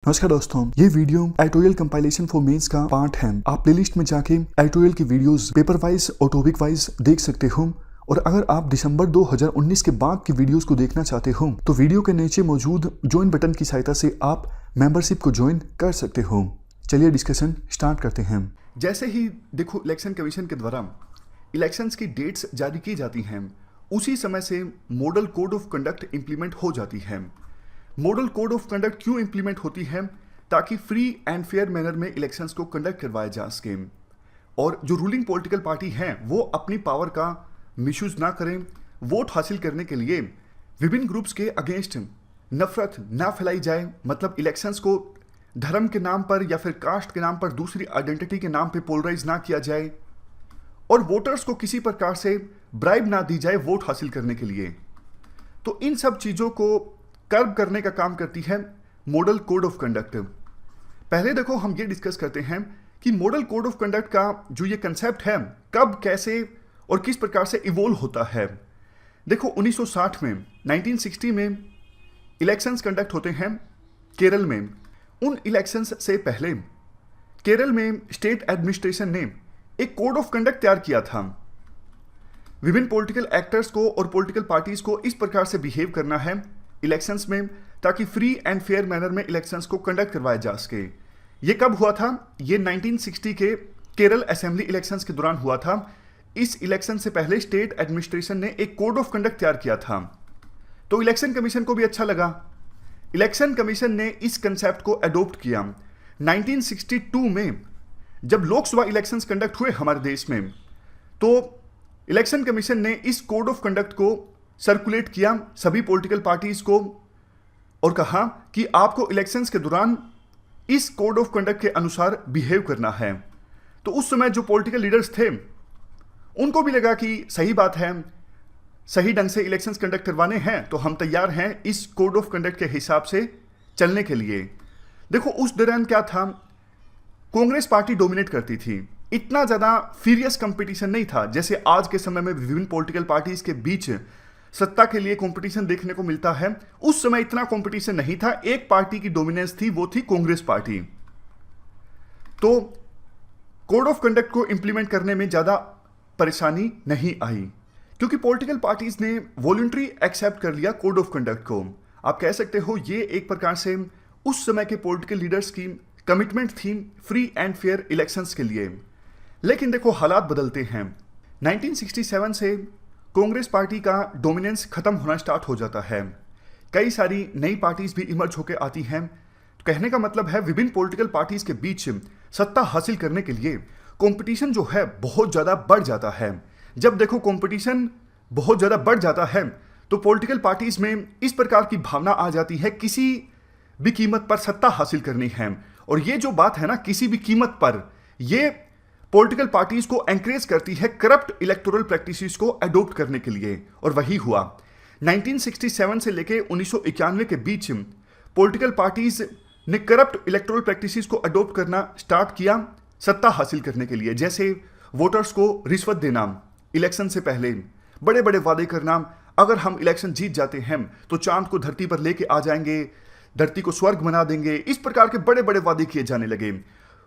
नमस्कार दोस्तों, ये video editorial compilation for mains का पार्ट है। आप प्लेलिस्ट में जाके एडिटोरियल की वीडियोस पेपर वाइज और टॉपिक वाइज देख सकते हो। और अगर आप दिसंबर 2019 के बाद की वीडियोस को देखना चाहते हो तो वीडियो के नीचे मौजूद ज्वाइन बटन की सहायता से आप मेंबरशिप को ज्वाइन कर सकते हो। चलिए डिस्कशन स्टार्ट करते हैं। जैसे ही देखो इलेक्शन कमीशन के द्वारा इलेक्शंस की डेट्स जारी की जाती हैं, उसी समय से model code of conduct implement हो जाती है। मॉडल कोड ऑफ कंडक्ट क्यों इंप्लीमेंट होती है? ताकि फ्री एंड फेयर मैनर में इलेक्शंस को कंडक्ट करवाया जा सके और जो रूलिंग पॉलिटिकल पार्टी हैं वो अपनी पावर का मिसयूज ना करें। वोट हासिल करने के लिए विभिन्न ग्रुप्स के अगेंस्ट नफरत ना फैलाई जाए, मतलब इलेक्शंस को धर्म के नाम पर या फिर कास्ट के नाम पर, दूसरी आइडेंटिटी के नाम पे पोलराइज ना किया जाए और वोटर्स को किसी प्रकार से ब्राइब ना दी जाए वोट हासिल करने के लिए। तो इन सब चीज़ों को कर्ब करने का काम करती है मॉडल कोड ऑफ कंडक्ट। पहले देखो हम ये डिस्कस करते हैं कि मॉडल कोड ऑफ कंडक्ट का जो ये कंसेप्ट है कब, कैसे और किस प्रकार से इवोल्व होता है। देखो 1960 में 1960 में इलेक्शंस कंडक्ट होते हैं केरल में। उन इलेक्शंस से पहले केरल में स्टेट एडमिनिस्ट्रेशन ने एक कोड ऑफ कंडक्ट तैयार किया था। विभिन्न पॉलिटिकल एक्टर्स को और पॉलिटिकल पार्टीज को इस प्रकार से बिहेव करना है इलेक्शंस में ताकि फ्री एंड फेयर मैनर में इलेक्शंस को कंडक्ट करवाया जा सके। ये कब हुआ था? ये 1960 के केरल असेंबली इलेक्शंस के दौरान हुआ था। इस इलेक्शन से पहले स्टेट एडमिनिस्ट्रेशन ने एक कोड ऑफ कंडक्ट तैयार किया था, तो इलेक्शन कमीशन को भी अच्छा लगा। इलेक्शन कमीशन ने इस कंसेप्ट को अडॉप्ट किया। 1962 में जब लोकसभा इलेक्शंस कंडक्ट हुए हमारे देश में, तो इलेक्शन कमीशन ने इस कोड ऑफ कंडक्ट को सर्कुलेट किया सभी पॉलिटिकल पार्टीज को और कहा कि आपको इलेक्शंस के दौरान इस कोड ऑफ कंडक्ट के अनुसार बिहेव करना है। तो उस समय जो पॉलिटिकल लीडर्स थे उनको भी लगा कि सही बात है, सही ढंग से इलेक्शंस कंडक्ट करवाने हैं तो हम तैयार हैं इस कोड ऑफ कंडक्ट के हिसाब से चलने के लिए। देखो उस दौरान क्या था, कांग्रेस पार्टी डोमिनेट करती थी। इतना ज़्यादा फीरियस कंपटीशन नहीं था जैसे आज के समय में विभिन्न पॉलिटिकल पार्टीज के बीच सत्ता के लिए कंपटीशन देखने को मिलता है। उस समय इतना कंपटीशन नहीं था, एक पार्टी की डोमिनेंस थी, वो थी कांग्रेस पार्टी। तो कोड ऑफ कंडक्ट को इंप्लीमेंट करने में ज़्यादा परेशानी नहीं आई क्योंकि पॉलिटिकल पार्टीज ने वॉलंटरी एक्सेप्ट कर लिया कोड ऑफ कंडक्ट को। आप कह सकते हो ये एक प्रकार से उस समय के पॉलिटिकल लीडर्स की कमिटमेंट थी फ्री एंड फेयर इलेक्शंस के लिए। लेकिन देखो हालात बदलते हैं। 1967 से कांग्रेस पार्टी का डोमिनेंस खत्म होना स्टार्ट हो जाता है। कई सारी नई पार्टीज भी इमर्ज होकर आती हैं। तो कहने का मतलब है विभिन्न पॉलिटिकल पार्टीज के बीच सत्ता हासिल करने के लिए कंपटीशन जो है बहुत ज़्यादा बढ़ जाता है। जब देखो कंपटीशन बहुत ज़्यादा बढ़ जाता है तो पॉलिटिकल पार्टीज में इस प्रकार की भावना आ जाती है किसी भी कीमत पर सत्ता हासिल करनी है। और ये जो बात है ना, किसी भी कीमत पर, ये पॉलिटिकल पार्टीज को एंकरेज करती है करप्ट इलेक्टोरल प्रैक्टिसेस को अडॉप्ट करने के लिए। और वही हुआ 1967 से लेकर 1991 के बीच पॉलिटिकल पार्टीज ने करप्ट इलेक्टोरल प्रैक्टिसेस को अडॉप्ट करना स्टार्ट किया सत्ता हासिल करने के लिए। जैसे वोटर्स को रिश्वत देना, इलेक्शन से पहले बड़े बड़े वादे करना, अगर हम इलेक्शन जीत जाते हैं तो चांद को धरती पर लेके आ जाएंगे, धरती को स्वर्ग बना देंगे, इस प्रकार के बड़े बड़े वादे किए जाने लगे।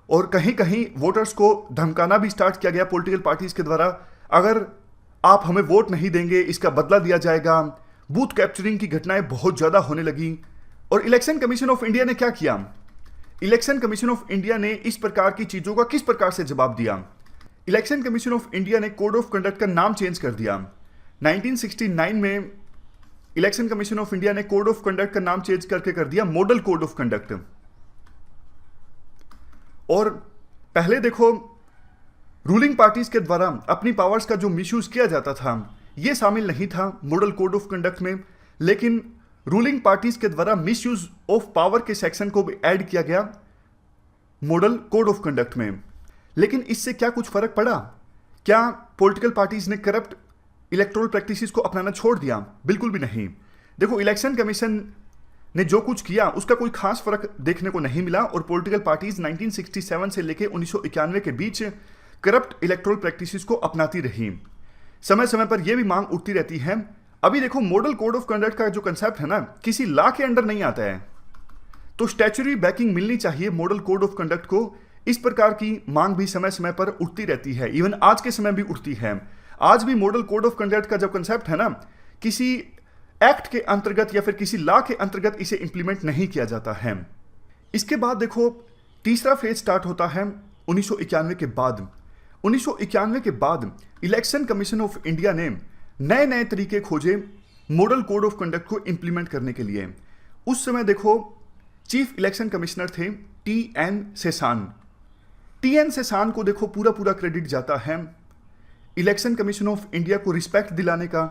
और कहीं कहीं वोटर्स को धमकाना भी स्टार्ट किया गया पॉलिटिकल पार्टीज के द्वारा, अगर आप हमें वोट नहीं देंगे इसका बदला दिया जाएगा। बूथ कैप्चरिंग की घटनाएं बहुत ज़्यादा होने लगी। और इलेक्शन कमीशन ऑफ इंडिया ने क्या किया? इलेक्शन कमीशन ऑफ इंडिया ने इस प्रकार की चीज़ों का किस प्रकार से जवाब दिया? इलेक्शन कमीशन ऑफ इंडिया ने कोड ऑफ कंडक्ट का नाम चेंज कर दिया। 1969 में इलेक्शन कमीशन ऑफ इंडिया ने कोड ऑफ कंडक्ट का नाम चेंज करके कर दिया मॉडल कोड ऑफ कंडक्ट। और पहले देखो रूलिंग पार्टीज के द्वारा अपनी पावर्स का जो मिसयूज किया जाता था ये शामिल नहीं था मॉडल कोड ऑफ कंडक्ट में, लेकिन रूलिंग पार्टीज के द्वारा मिसयूज ऑफ पावर के सेक्शन को भी ऐड किया गया मॉडल कोड ऑफ कंडक्ट में। लेकिन इससे क्या कुछ फर्क पड़ा? क्या पॉलिटिकल पार्टीज ने करप्ट इलेक्टोरल प्रैक्टिसेस को अपनाना छोड़ दिया? बिल्कुल भी नहीं। देखो इलेक्शन कमीशन ने जो कुछ किया उसका कोई खास फर्क देखने को नहीं मिला और पॉलिटिकल पार्टीज 1967 से लेकर 1991 के बीच करप्ट इलेक्टोरल प्रैक्टिसेस को अपनाती रही। समय समय पर यह भी मांग उठती रहती है। अभी देखो मॉडल कोड ऑफ कंडक्ट का जो कंसेप्ट है ना, किसी लॉ के अंडर नहीं आता है। तो स्टैच्यूटरी बैकिंग मिलनी चाहिए मॉडल कोड ऑफ कंडक्ट को। इस प्रकार की मांग भी समय समय पर उठती रहती है, इवन आज के समय भी उठती है। आज भी मॉडल कोड ऑफ कंडक्ट का जब कंसेप्ट है ना, किसी एक्ट के अंतर्गत या फिर किसी लॉ के अंतर्गत इसे इंप्लीमेंट नहीं किया जाता है। इसके बाद देखो तीसरा फेज स्टार्ट होता है 1991 के बाद। 1991 के बाद इलेक्शन कमीशन ऑफ इंडिया ने नए नए तरीके खोजे मॉडल कोड ऑफ कंडक्ट को इंप्लीमेंट करने के लिए। उस समय देखो चीफ इलेक्शन कमिश्नर थे टी.एन. सेसान। टी.एन. सेसान को देखो पूरा पूरा क्रेडिट जाता है इलेक्शन कमीशन ऑफ इंडिया को रिस्पेक्ट दिलाने का।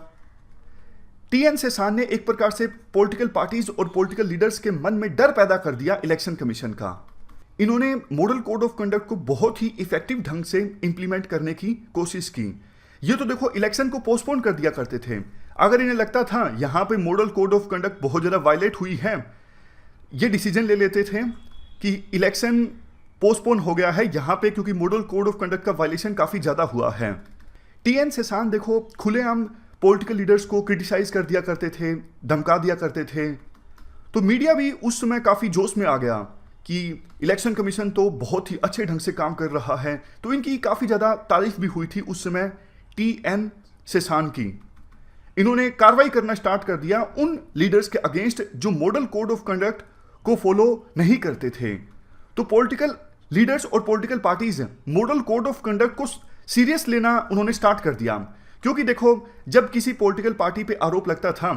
टी.एन. सेसान ने एक प्रकार से पॉलिटिकल पार्टीज और पॉलिटिकल लीडर्स के मन में डर पैदा कर दिया इलेक्शन कमीशन का। इन्होंने मॉडल कोड ऑफ कंडक्ट को बहुत ही इफेक्टिव ढंग से इंप्लीमेंट करने की कोशिश की। ये तो देखो इलेक्शन को पोस्टपोन कर दिया करते थे। अगर इन्हें लगता था यहां पे मॉडल कोड ऑफ कंडक्ट बहुत ज़्यादा वायलेट हुई है, ये डिसीजन ले लेते थे कि इलेक्शन पोस्टपोन हो गया है यहां पे क्योंकि मॉडल कोड ऑफ कंडक्ट का वायलेशन काफ़ी ज़्यादा हुआ है। टी.एन. सेसान देखो खुलेआम पॉलिटिकल लीडर्स को क्रिटिसाइज कर दिया करते थे, धमका दिया करते थे। तो मीडिया भी उस समय काफ़ी जोश में आ गया कि इलेक्शन कमीशन तो बहुत ही अच्छे ढंग से काम कर रहा है। तो इनकी काफ़ी ज़्यादा तारीफ भी हुई थी उस समय टी.एन. सेसान की। इन्होंने कार्रवाई करना स्टार्ट कर दिया उन लीडर्स के अगेंस्ट जो मॉडल कोड ऑफ कंडक्ट को फॉलो नहीं करते थे। तो पॉलिटिकल लीडर्स और political parties model code of conduct को सीरियस लेना उन्होंने स्टार्ट कर दिया। क्योंकि देखो जब किसी पॉलिटिकल पार्टी पे आरोप लगता था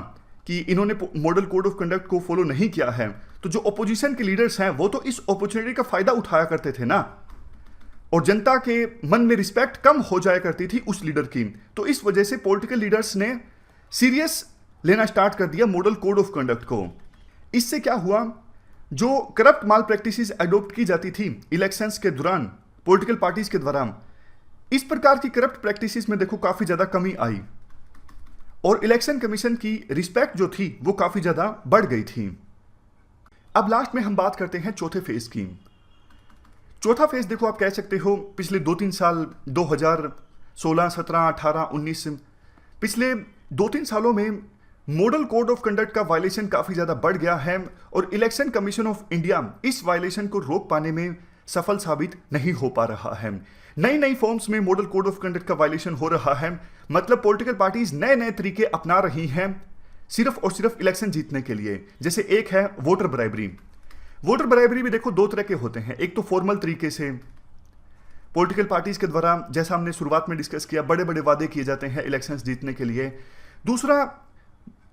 कि इन्होंने मॉडल कोड ऑफ कंडक्ट को फॉलो नहीं किया है, तो जो ओपोजिशन के लीडर्स हैं वो तो इस अपॉर्चुनिटी का फायदा उठाया करते थे ना, और जनता के मन में रिस्पेक्ट कम हो जाया करती थी उस लीडर की। तो इस वजह से पॉलिटिकल लीडर्स ने सीरियस लेना स्टार्ट कर दिया मॉडल कोड ऑफ कंडक्ट को। इससे क्या हुआ, जो करप्ट माल प्रैक्टिसेस अडॉप्ट की जाती थी इलेक्शंस के दौरान पॉलिटिकल पार्टीज के द्वारा, इस प्रकार की करप्ट प्रैक्टिसेस में देखो काफी ज्यादा कमी आई और इलेक्शन कमीशन की रिस्पेक्ट जो थी वो काफी ज्यादा बढ़ गई थी। अब लास्ट में हम बात करते हैं चौथे फेज की। चौथा फेज देखो आप कह सकते हो पिछले 2-3 साल 2016, 17, 18, 19 पिछले 2-3 सालों में मॉडल कोड ऑफ कंडक्ट का वायलेशन काफी ज्यादा बढ़ गया है और इलेक्शन कमीशन ऑफ इंडिया इस वायलेशन को रोक पाने में सफल साबित नहीं हो पा रहा है। नई नई फॉर्म्स में मॉडल कोड ऑफ कंडक्ट का वायलेशन हो रहा है। मतलब पॉलिटिकल पार्टीज नए नए तरीके अपना रही हैं सिर्फ और सिर्फ इलेक्शन जीतने के लिए। जैसे एक है वोटर ब्राइबरी। वोटर ब्राइबरी भी देखो 2 तरह के होते हैं। एक तो फॉर्मल तरीके से पॉलिटिकल पार्टीज के द्वारा, जैसा हमने शुरुआत में डिस्कस किया, बड़े बड़े वादे किए जाते हैं इलेक्शंस जीतने के लिए। दूसरा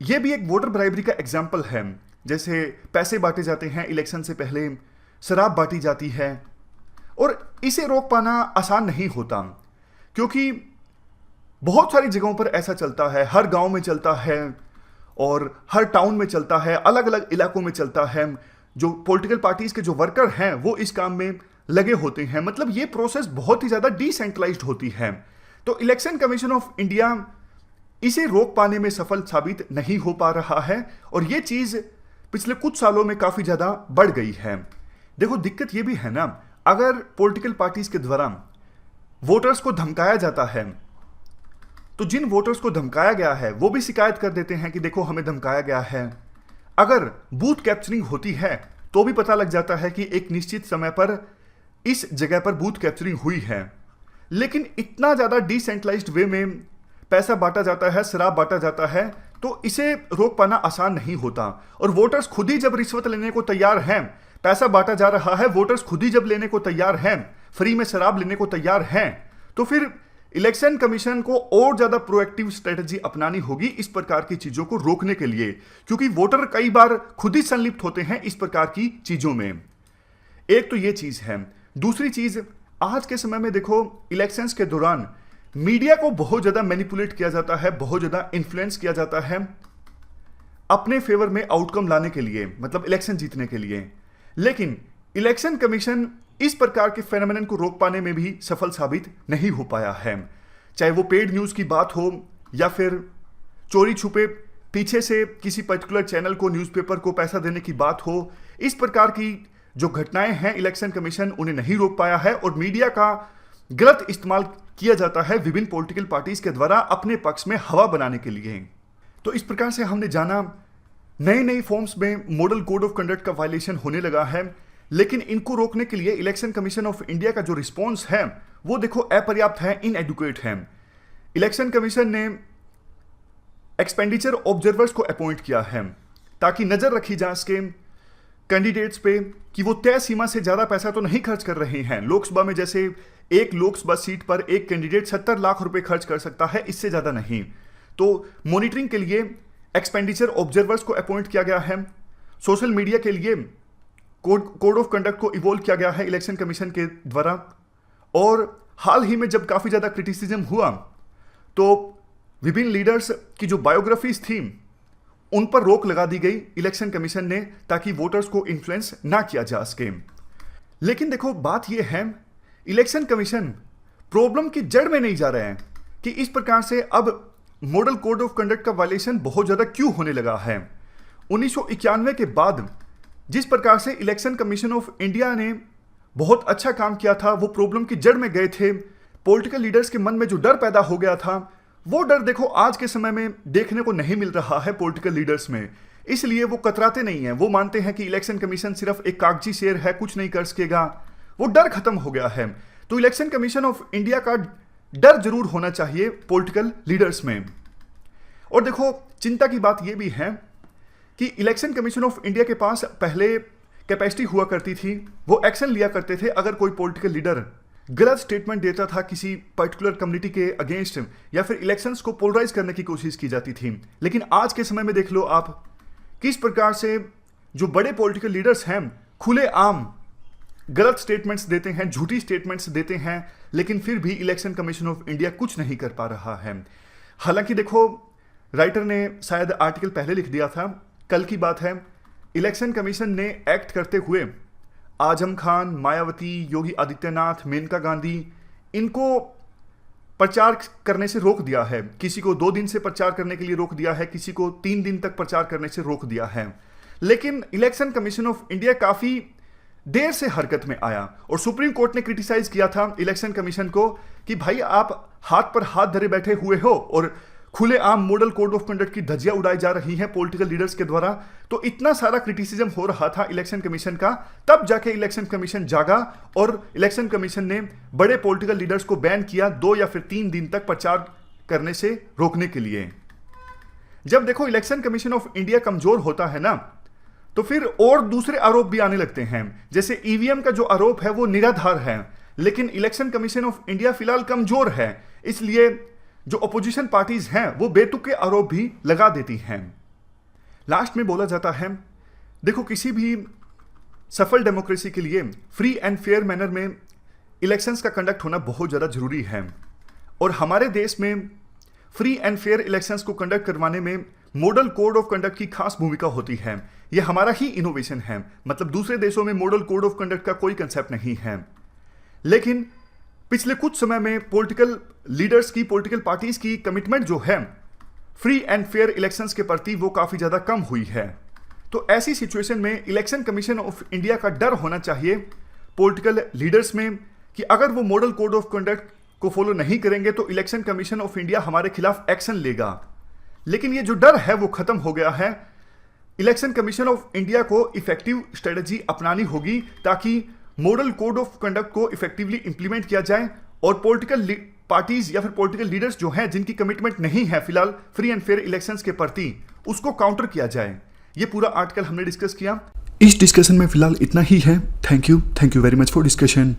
ये भी एक वोटर ब्राइबरी का एग्जाम्पल है, जैसे पैसे बांटे जाते हैं इलेक्शन से पहले, शराब बांटी जाती है। और इसे रोक पाना आसान नहीं होता क्योंकि बहुत सारी जगहों पर ऐसा चलता है, हर गांव में चलता है और हर टाउन में चलता है, अलग अलग इलाकों में चलता है। जो पॉलिटिकल पार्टीज के जो वर्कर हैं वो इस काम में लगे होते हैं। मतलब ये प्रोसेस बहुत ही ज़्यादा डिसेंट्रलाइज्ड होती है। तो इलेक्शन कमीशन ऑफ इंडिया इसे रोक पाने में सफल साबित नहीं हो पा रहा है और ये चीज़ पिछले कुछ सालों में काफ़ी ज़्यादा बढ़ गई है। देखो दिक्कत ये भी है ना, अगर पॉलिटिकल पार्टीज के द्वारा वोटर्स को धमकाया जाता है तो जिन वोटर्स को धमकाया गया है वो भी शिकायत कर देते हैं कि देखो हमें धमकाया गया है। अगर बूथ कैप्चरिंग होती है तो भी पता लग जाता है कि एक निश्चित समय पर इस जगह पर बूथ कैप्चरिंग हुई है। लेकिन इतना ज़्यादा डिसेंट्रलाइज्ड वे में पैसा बांटा जाता है, शराब बांटा जाता है, तो इसे रोक पाना आसान नहीं होता। और वोटर्स खुद ही जब रिश्वत लेने को तैयार हैं, पैसा बांटा जा रहा है, वोटर्स खुद ही जब लेने को तैयार हैं, फ्री में शराब लेने को तैयार हैं, तो फिर इलेक्शन कमीशन को और ज्यादा प्रोएक्टिव स्ट्रेटजी अपनानी होगी इस प्रकार की चीजों को रोकने के लिए, क्योंकि वोटर कई बार खुद ही संलिप्त होते हैं इस प्रकार की चीजों में। एक तो ये चीज है। दूसरी चीज, आज के समय में देखो इलेक्शंस के दौरान मीडिया को बहुत ज्यादा मैनिपुलेट किया जाता है, बहुत ज्यादा इन्फ्लुएंस किया जाता है अपने फेवर में आउटकम लाने के लिए, मतलब इलेक्शन जीतने के लिए। लेकिन इलेक्शन कमीशन इस प्रकार के फेनोमेनन को रोक पाने में भी सफल साबित नहीं हो पाया है। चाहे वो पेड न्यूज़ की बात हो या फिर चोरी छुपे पीछे से किसी पर्टिकुलर चैनल को, न्यूज़पेपर को पैसा देने की बात हो, इस प्रकार की जो घटनाएं हैं इलेक्शन कमीशन उन्हें नहीं रोक पाया है और मीडिया का गलत इस्तेमाल किया जाता है विभिन्न पॉलिटिकल पार्टीज के द्वारा अपने पक्ष में हवा बनाने के लिए। तो इस प्रकार से हमने जाना नई नई फॉर्म्स में मॉडल कोड ऑफ कंडक्ट का वायलेशन होने लगा है, लेकिन इनको रोकने के लिए इलेक्शन कमीशन ऑफ इंडिया का जो रिस्पॉन्स है वो देखो अपर्याप्त है, इनएडुकेट है। इलेक्शन कमीशन ने एक्सपेंडिचर ऑब्जर्वर्स को अपॉइंट किया है ताकि नजर रखी जा सके कैंडिडेट्स पे कि वो तय सीमा से ज्यादा पैसा तो नहीं खर्च कर रहे हैं। लोकसभा में जैसे एक लोकसभा सीट पर एक कैंडिडेट 70 लाख रुपए खर्च कर सकता है, इससे ज्यादा नहीं। तो मॉनिटरिंग के लिए एक्सपेंडिचर ऑब्जर्वर्स को अपॉइंट किया गया है। सोशल मीडिया के लिए कोड ऑफ कंडक्ट को इवॉल्व किया गया है इलेक्शन कमीशन के द्वारा। और हाल ही में जब काफी ज्यादा क्रिटिसिज्म हुआ तो विभिन्न लीडर्स की जो बायोग्राफीज थी उन पर रोक लगा दी गई इलेक्शन कमीशन ने, ताकि वोटर्स को इन्फ्लुएंस ना किया जा सके। लेकिन देखो बात यह है, इलेक्शन कमीशन प्रॉब्लम की जड़ में नहीं जा रहे हैं कि इस प्रकार से अब मॉडल कोड ऑफ कंडक्ट का वायलेशन बहुत ज्यादा क्यों होने लगा है। 1991 के बाद जिस प्रकार से इलेक्शन कमीशन ऑफ इंडिया ने बहुत अच्छा काम किया था, वो प्रॉब्लम की जड़ में गए थे। पॉलिटिकल लीडर्स के मन में जो डर पैदा हो गया था, वो डर देखो आज के समय में देखने को नहीं मिल रहा है पॉलिटिकल लीडर्स में। इसलिए वो कतराते नहीं हैं, वो मानते हैं कि इलेक्शन कमीशन सिर्फ एक कागजी शेर है, कुछ नहीं कर सकेगा। वो डर खत्म हो गया है। तो इलेक्शन कमीशन ऑफ इंडिया का डर जरूर होना चाहिए पॉलिटिकल लीडर्स में। और देखो चिंता की बात यह भी है कि इलेक्शन कमीशन ऑफ इंडिया के पास पहले कैपेसिटी हुआ करती थी, वो एक्शन लिया करते थे अगर कोई पॉलिटिकल लीडर गलत स्टेटमेंट देता था किसी पर्टिकुलर कम्युनिटी के अगेंस्ट, या फिर इलेक्शंस को पोलराइज करने की कोशिश की जाती थी। लेकिन आज के समय में देख लो आप किस प्रकार से जो बड़े पॉलिटिकल लीडर्स हैं खुलेआम गलत स्टेटमेंट्स देते हैं, झूठी स्टेटमेंट्स देते हैं, लेकिन फिर भी इलेक्शन कमीशन ऑफ इंडिया कुछ नहीं कर पा रहा है। हालांकि देखो राइटर ने शायद आर्टिकल पहले लिख दिया था, कल की बात है, इलेक्शन कमीशन ने एक्ट करते हुए आजम खान, मायावती, योगी आदित्यनाथ, मेनका गांधी, इनको प्रचार करने से रोक दिया है। किसी को 2 दिन से प्रचार करने के लिए रोक दिया है, किसी को 3 दिन तक प्रचार करने से रोक दिया है। लेकिन इलेक्शन कमीशन ऑफ इंडिया काफी देर से हरकत में आया और सुप्रीम कोर्ट ने क्रिटिसाइज किया था इलेक्शन कमीशन को कि भाई आप हाथ पर हाथ धरे बैठे हुए हो और खुलेआम मॉडल कोड ऑफ कंडक्ट की धज्जियां उड़ाई जा रही हैं पॉलिटिकल लीडर्स के द्वारा। तो इतना सारा क्रिटिसिज्म हो रहा था इलेक्शन कमीशन का, तब जाके इलेक्शन कमीशन जागा और इलेक्शन कमीशन ने बड़े पॉलिटिकल लीडर्स को बैन किया 2 या फिर 3 दिन तक प्रचार करने से रोकने के लिए। जब देखो इलेक्शन कमीशन ऑफ इंडिया कमजोर होता है ना, तो फिर और दूसरे आरोप भी आने लगते हैं। जैसे ईवीएम का जो आरोप है वो निराधार है, लेकिन इलेक्शन कमीशन ऑफ इंडिया फिलहाल कमजोर है, इसलिए जो अपोजिशन पार्टीज हैं वो बेतुके आरोप भी लगा देती हैं। लास्ट में बोला जाता है, देखो किसी भी सफल डेमोक्रेसी के लिए फ्री एंड फेयर मैनर में इलेक्शंस का कंडक्ट होना बहुत ज़्यादा जरूरी है। और हमारे देश में फ्री एंड फेयर इलेक्शंस को कंडक्ट करवाने में मॉडल कोड ऑफ कंडक्ट की खास भूमिका होती है। यह हमारा ही इनोवेशन है, मतलब दूसरे देशों में मॉडल कोड ऑफ कंडक्ट का कोई कंसेप्ट नहीं है। लेकिन पिछले कुछ समय में पॉलिटिकल लीडर्स की, पॉलिटिकल पार्टीज की कमिटमेंट जो है फ्री एंड फेयर इलेक्शंस के प्रति वो काफी ज्यादा कम हुई है। तो ऐसी सिचुएशन में इलेक्शन कमीशन ऑफ इंडिया का डर होना चाहिए पॉलिटिकल लीडर्स में कि अगर वो मॉडल कोड ऑफ कंडक्ट को फॉलो नहीं करेंगे तो इलेक्शन कमीशन ऑफ इंडिया हमारे खिलाफ एक्शन लेगा। लेकिन ये जो डर है वो खत्म हो गया है। इलेक्शन कमीशन ऑफ इंडिया को इफेक्टिव स्ट्रेटजी अपनानी होगी ताकि मॉडल कोड ऑफ कंडक्ट को इफेक्टिवली इंप्लीमेंट किया जाए और पॉलिटिकल पार्टीज या फिर पॉलिटिकल लीडर्स जो हैं जिनकी कमिटमेंट नहीं है फिलहाल फ्री एंड फेयर इलेक्शंस के प्रति, उसको काउंटर किया जाए। ये पूरा आर्टिकल हमने डिस्कस किया। इस डिस्कशन में फिलहाल इतना ही है। Thank you very much for discussion.